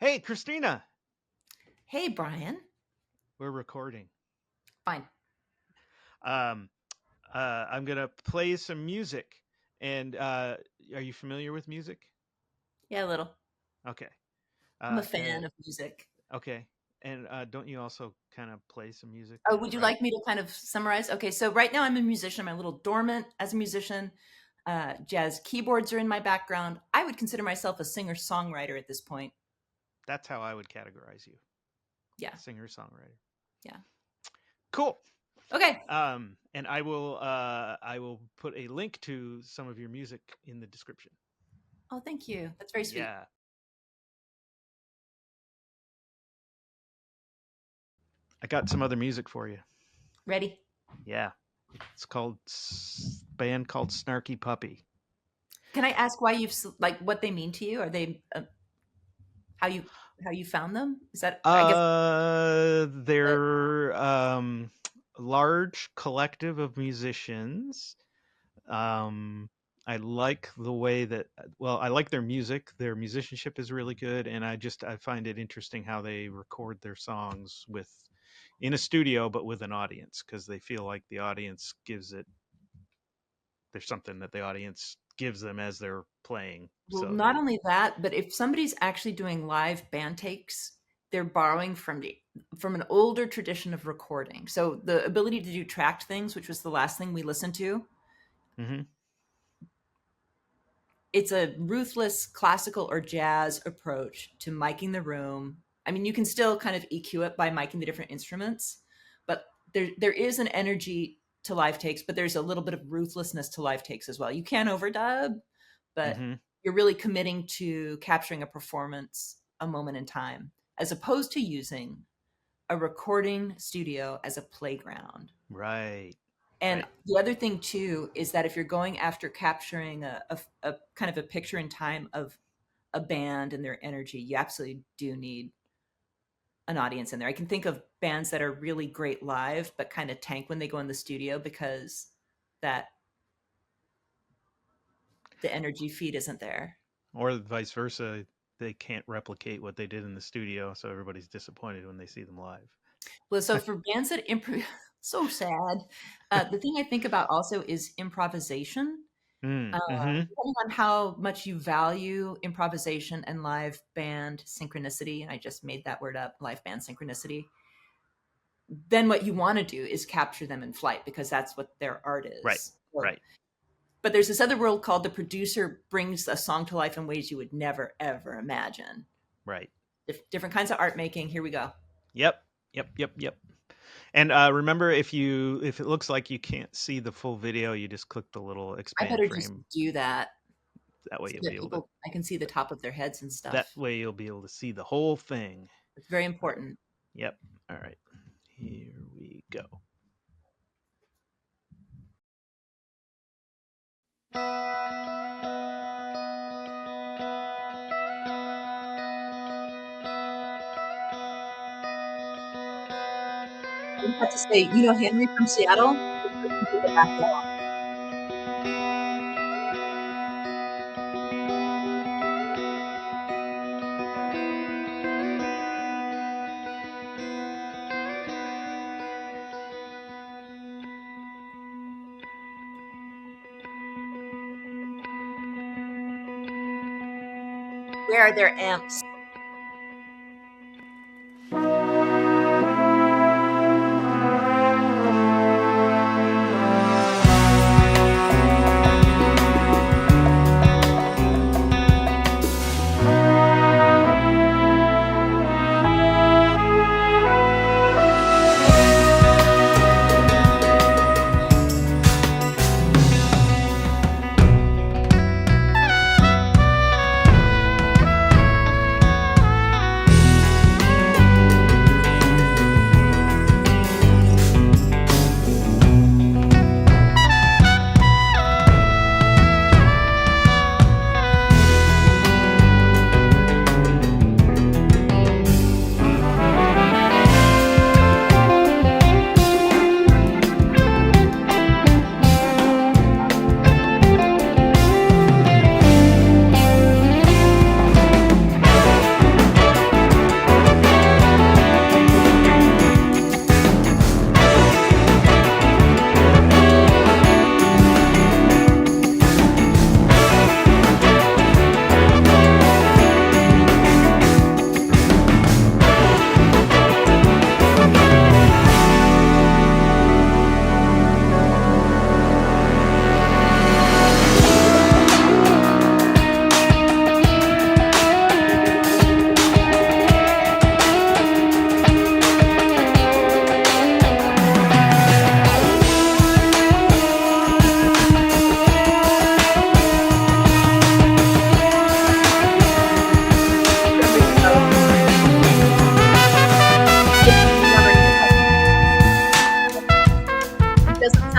Hey, Christina, Hey, Brian. we're recording. Fine. Um, I'm gonna play some music, and are you familiar with music? Yeah, a little. Okay. I'm a Uh, fan of music. okay. And don't you also kind of play some music Oh, and would you write? like me to kind of summarize? Okay, so right now I'm a musician. I'm a little dormant as a musician. Jazz keyboards are in my background. I would consider myself a singer-songwriter at this point. That's how I would categorize you, Yeah, singer songwriter. yeah. Cool. Okay. And I will put a link to some of your music in the description. Oh, thank you. That's very sweet. Yeah, I got some other music for you. Ready? Yeah, it's called band called Snarky Puppy. Can I ask why like what they mean to you? Are they how you how you found them? Is that I guess They're large collective of musicians. Um, I like the way that I like their music. Their musicianship is really good, and I find it interesting how they record their songs with in a studio, but with an audience because they feel like the audience gives it. There's something that the audience gives them as they're playing. well, So not they only that, but if somebody's actually doing live band takes, they're borrowing from an older tradition of recording. So the ability to do tracked things, which was the last thing we listened to, hmm it's a ruthless classical or jazz approach to miking the room. I mean, you can still kind of EQ it by miking the different instruments, but there is an energy to live takes, but there's a little bit of ruthlessness to live takes as well. You can overdub, but hmm you're really committing to capturing a performance, a moment in time, as opposed to using a recording studio as a playground. right, And right. the other thing too is that if you're going after capturing a kind of a picture in time of a band and their energy, you absolutely do need an audience in there. I can think of bands that are really great live, but kind of tank when they go in the studio because that the energy feed isn't there. Or vice versa, they can't replicate what they did in the studio, so everybody's disappointed when they see them live. Well, so for bands that improv, so sad. The thing I think about also is improvisation. Mm-hmm. Depending on how much you value improvisation and live band synchronicity, and I just made that word up, live band synchronicity, then what you want to do is capture them in flight because that's what their art Right, is. So, right, but there's this other world called the producer brings a song to life in ways you would never, ever imagine. right. Different kinds of art making. Here we go. Yep, yep, yep, yep. And remember, if it looks like you can't see the full video, you just click the little I expand better just frame. do that That way so you'll that be able to. people, I can see the top of their heads and That stuff. way you'll be able to see the whole thing. It's very All right. important. Yep. All right. Here we go. I have to say, Henry from Seattle, the background. Where are their amps?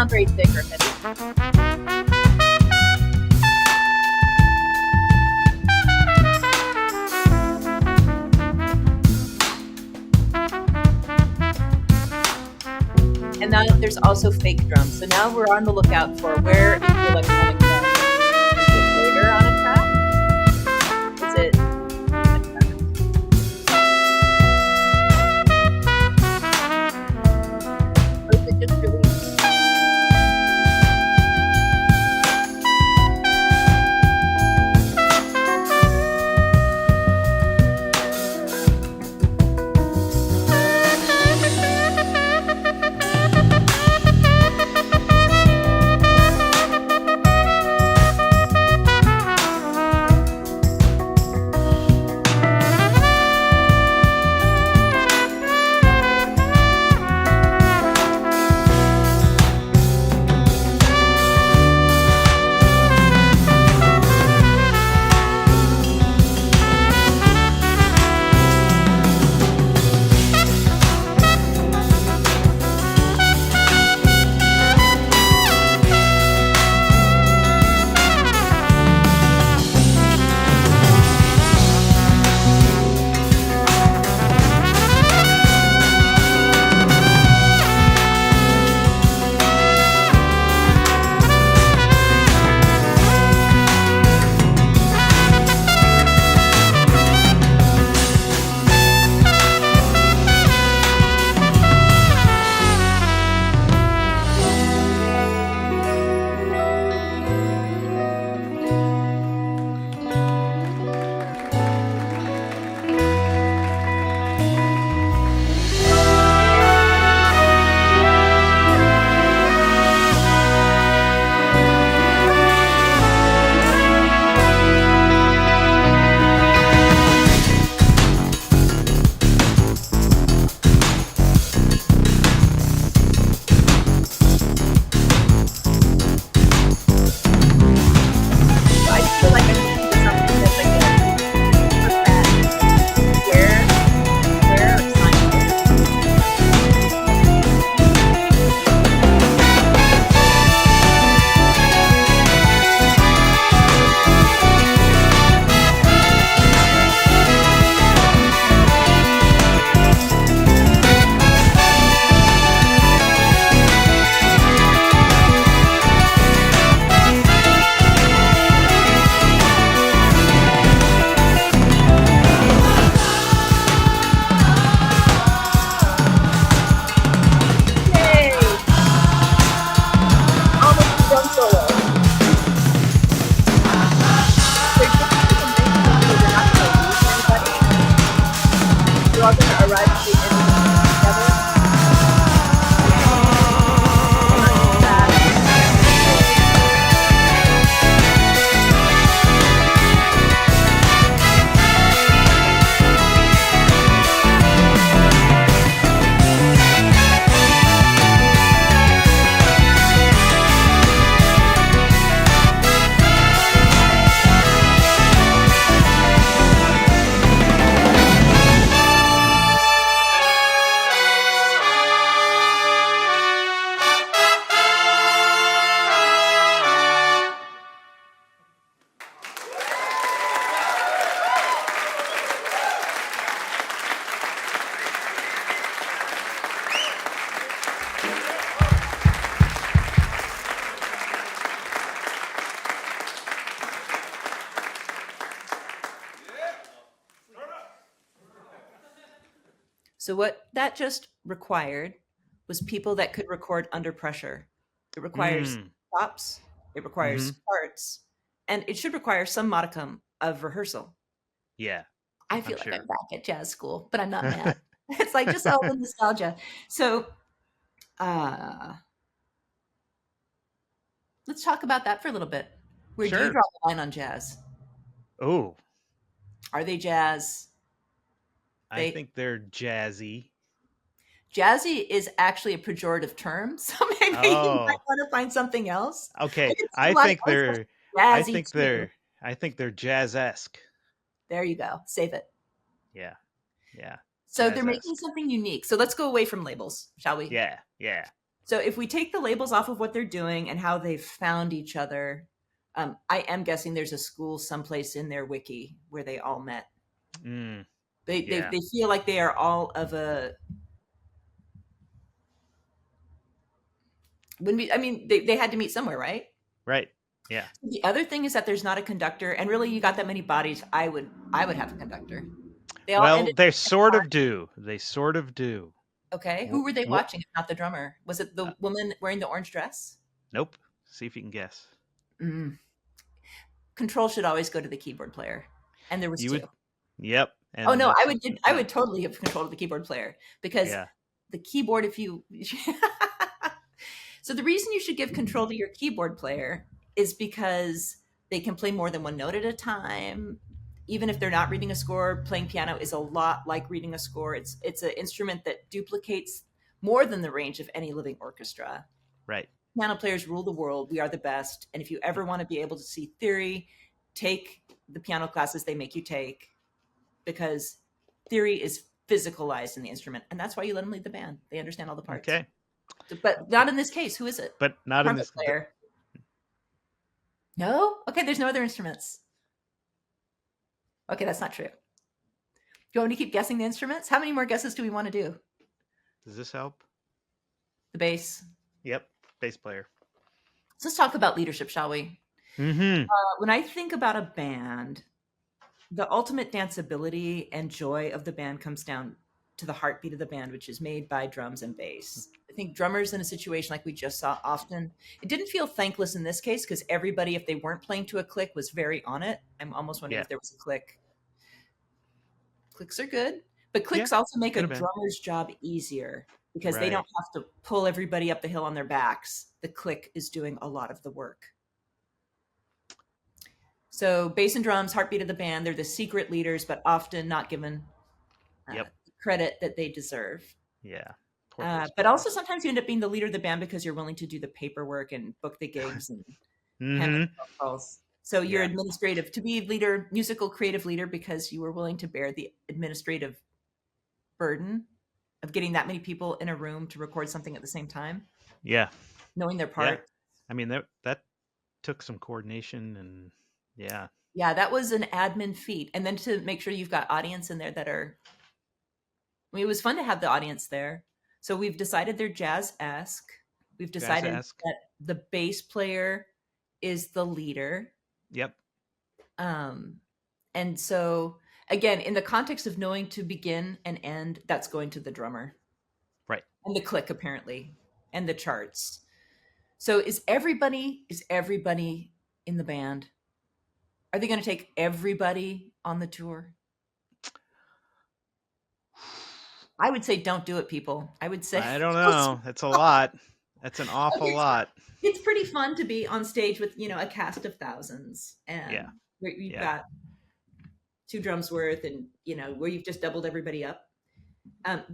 sound very thick or heavy. And now there's also fake drums. So now we're on the lookout for where is the electronic drum? Is it later on a track? Is it or is it just really I feel like I need to do something that's like where Yay! Almost a drum solo. They're just they're not going to lose anybody. They're all going to arrive at the end of the song together. Not too So what that just required was people that could record under pressure. It requires Mm. stops, it requires Mhm. parts, and it should require some modicum of rehearsal. Yeah, I I'm feel like I'm sure. back at jazz school, but I'm not mad. It's like just all the nostalgia. So uh let's talk about that for a little bit. Where do you Sure. draw the line on jazz? Oh, Are they jazz? I They think they're jazzy. Jazzy is actually a pejorative term, so maybe you might Oh, want to find something else. I okay. could see a lot of other stuff I jazzy think too. they're jazz-esque. There you go. Save it. Yeah. Yeah. So they're making Jazz-esque. something unique. So let's go away from labels, shall we? Yeah. Yeah. So if we take the labels off of what they're doing and how they've found each other, I am guessing there's a school someplace in their wiki where they all met. Mm, They yeah. they feel like they are all of a. When we, I mean, they had to meet somewhere, right? Right. Yeah. The other thing is that there's not a conductor, and really, you got that many bodies. I would have a conductor. They all Well, ended. they sort of do. They sort of do. Okay, What? who were they What? watching if not the drummer? Was it the woman wearing the orange dress? Nope. See if you can guess. Mm. Control should always go to the keyboard player, and there was You two. would. Yep. Oh And no, that's. I Yeah. would totally give control to the keyboard player because Yeah. the keyboard, if you so the reason you should give control to your keyboard player is because they can play more than one note at a time. Even if they're not reading a score, playing piano is a lot like reading a score. It's an instrument that duplicates more than the range of any living orchestra. Right. Piano players rule the world. We are the best. And if you ever want to be able to see theory, take the piano classes they make you take because theory is physicalized in the instrument. And that's why you let them lead the band. They understand all the parts. Okay. But not in this case. Who is it? But not in Trumpet this. player. No? Okay, there's no other instruments. Okay, that's not true. Do you want me to keep guessing the instruments? How many more guesses do we want to do? Does this help? The bass. Yep. Bass player. So let's talk about leadership, shall we? Mm-hmm. When I think about a band, the ultimate danceability and joy of the band comes down to the heartbeat of the band, which is made by drums and bass. I think drummers in a situation like we just saw often, it didn't feel thankless in this case because everybody, if they weren't playing to a click, was very on it. I'm almost wondering Yeah. if there was a click. Clicks are good, but Yeah. clicks also make a Could have been. drummer's job easier because they Right. don't have to pull everybody up the hill on their backs. The click is doing a lot of the work. So bass and drums, heartbeat of the band, they're the secret leaders, but often not given Yep. credit that they deserve. Yeah. Poor bass But player. also sometimes you end up being the leader of the band because you're willing to do the paperwork and book the gigs and handle Mm-hmm. the phone calls. So you're Yeah. administrative to be leader, musical creative leader because you were willing to bear the administrative burden of getting that many people in a room to record something at the same time, Yeah. knowing their Yeah. part. I mean that took some coordination and yeah. Yeah, that was an admin feat. And then to make sure you've got audience in there that are, I mean, it was fun to have the audience there. So we've decided they're jazz-esque. We've Jazz decided esque. that the bass player is the leader. Yep. Um, and so, again, in the context of knowing to begin and end, that's going to the drummer Right. and the click, apparently, and the charts. So is everybody in the band? Are they going to take everybody on the tour? I would say don't do it, people. I would say I don't know. That's a lot. That's an awful it's lot. it's pretty fun to be on stage with a cast of thousands, Yeah. and where you've Yeah. got two drums worth, and where you've just doubled everybody up.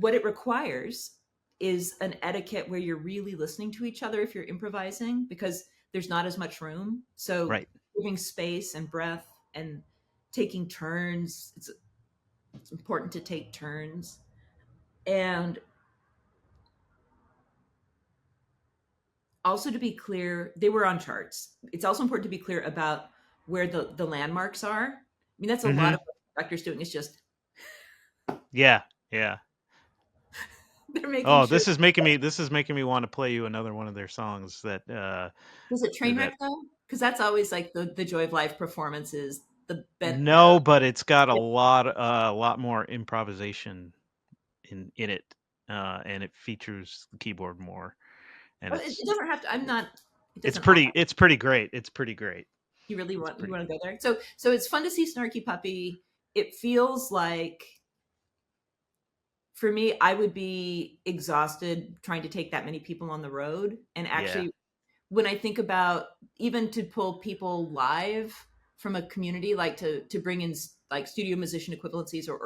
What it requires is an etiquette where you're really listening to each other if you're improvising because there's not as much room. So Right. giving space and breath and taking turns. It's important to take turns. And also to be clear, they were on charts. It's also important to be clear about where the landmarks are. I mean, that's a lot Mm-hmm. of what the director's doing is just Yeah. Yeah. they're making Oh, sure. this is making me want to play you another one of their songs that Was it Trainwreck that though? Because that's always like the joy of life performances, the bent no, note. but it's got a lot more improvisation in it, and it features the keyboard more, and Oh, it doesn't have to. I'm not. It it's doesn't all pretty have. it's pretty great. It's pretty great. You really It's want you pretty want to great. go there. So it's fun to see Snarky Puppy. It feels like for me, I would be exhausted trying to take that many people on the road. And Yeah. actually, when I think about even to pull people live from a community, like to bring in like studio musician equivalencies or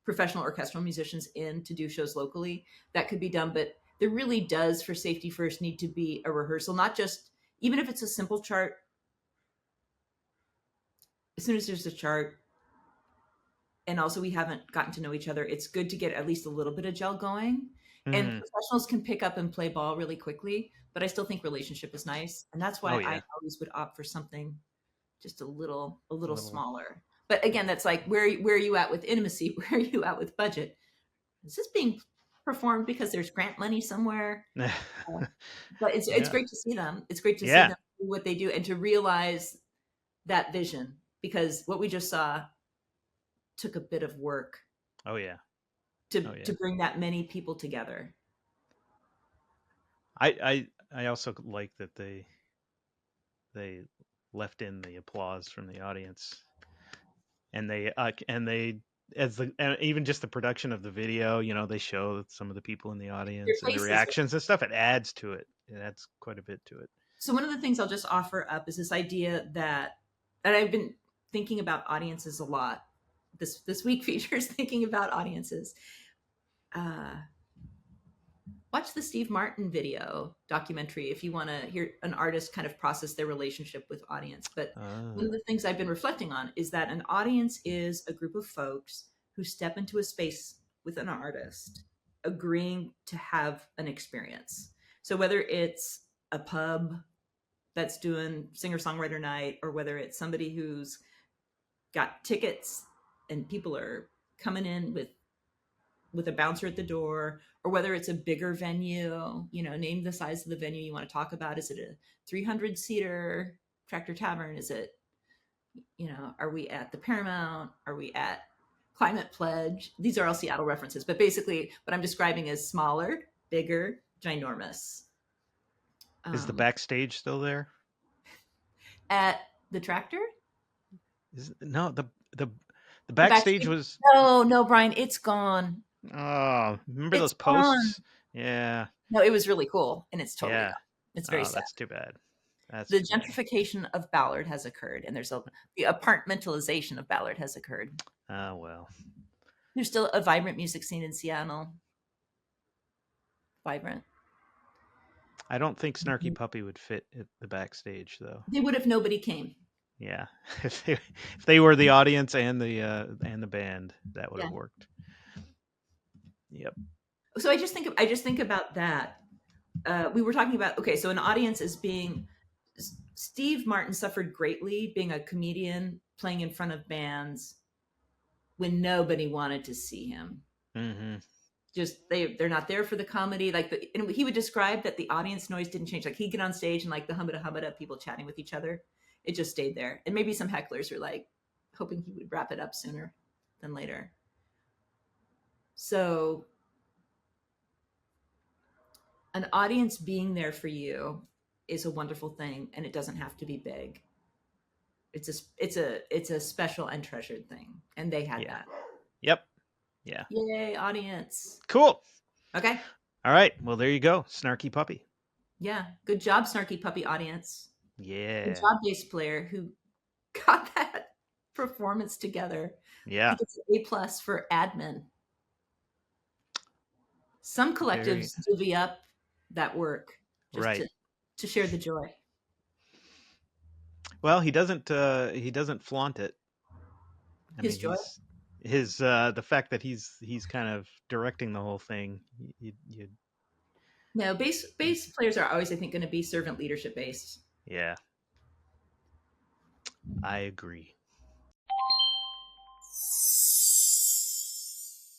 professional orchestral musicians in to do shows locally, that could be done. But there really does, for safety first, need to be a rehearsal, not just even if it's a simple chart. As soon as there's a chart, and also we haven't gotten to know each other, it's good to get at least a little bit of gel going. And Hmm. professionals can pick up and play ball really quickly, but I still think relationship is nice, and that's Oh why I yeah, always would opt for something just a a little little. smaller. But again, that's like where are you at with intimacy? Where are you at with budget? Is this being performed because there's grant money somewhere? Uh, but it's Yeah, great to see them. It's great to see yeah. them do what they do and to realize that vision, because what we just saw took a bit of work Oh yeah, oh to yeah. bring that many people together. I also like that they left in the applause from the audience, and they as the and even just the production of the video, they show some of the people in the Their audience and the faces. reactions and stuff. It adds to it. It adds quite a bit to it. So one of the things I'll just offer up is this idea that I've been thinking about audiences a lot. This week features thinking about audiences. Uh, Watch the Steve Martin video documentary if you want to hear an artist kind of process their relationship with audience. But one Ah, of the things I've been reflecting on is that an audience is a group of folks who step into a space with an artist, agreeing to have an experience. So whether it's a pub that's doing singer songwriter night, or whether it's somebody who's got tickets and people are coming in with a bouncer at the door, or whether it's a bigger venue, name the size of the venue you want to talk about. Is it a 300 seater Tractor Tavern? Is it, are we at the Paramount? Are we at Climate Pledge? These are all Seattle references, but basically what I'm describing is smaller, bigger, ginormous. is the Um, backstage still there? at the Tractor, Is no the the the backstage backstage. was. No, no, Brian, it's gone. Oh, remember It's those gone. posts? Yeah, No, it was really cool, and it's totally yeah. gone. It's very Oh, sad. that's too bad. That's The too bad. gentrification of Ballard has occurred, and the apartmentalization of Ballard has occurred. Oh well. There's still a vibrant music scene in Seattle. Vibrant. I don't think Snarky Puppy would fit at the backstage though. They would if nobody came. Yeah, if they were the audience and the band, that would Yeah. have worked. Yep. So I just think about that. We were talking about, okay, so an audience is being Steve Martin suffered greatly being a comedian playing in front of bands when nobody wanted to see him. Mm-hmm. Just they're not there for the comedy. And he would describe that the audience noise didn't change. Like he'd get on stage and like the hubbada people chatting with each other, it just stayed there. And maybe some hecklers were like hoping he would wrap it up sooner than later. So an audience being there for you is a wonderful thing, and it doesn't have to be big. It's a special and treasured thing, and they had Yeah. that. Yep. Yeah. Yay, audience. Cool. Okay. All right. Well, there you go. Snarky Puppy. Yeah. Good job, Snarky Puppy audience. Good Yeah. job, bass player who got that performance together. He Yeah. gets an A+ for admin. Some Very collectives divvy up that work just right. to share the joy. Well, he doesn't. He doesn't flaunt it. I His mean, joy. his the fact that he's kind of directing the whole thing. You No, bass players are always, I think, going to be servant leadership based. yeah. I agree.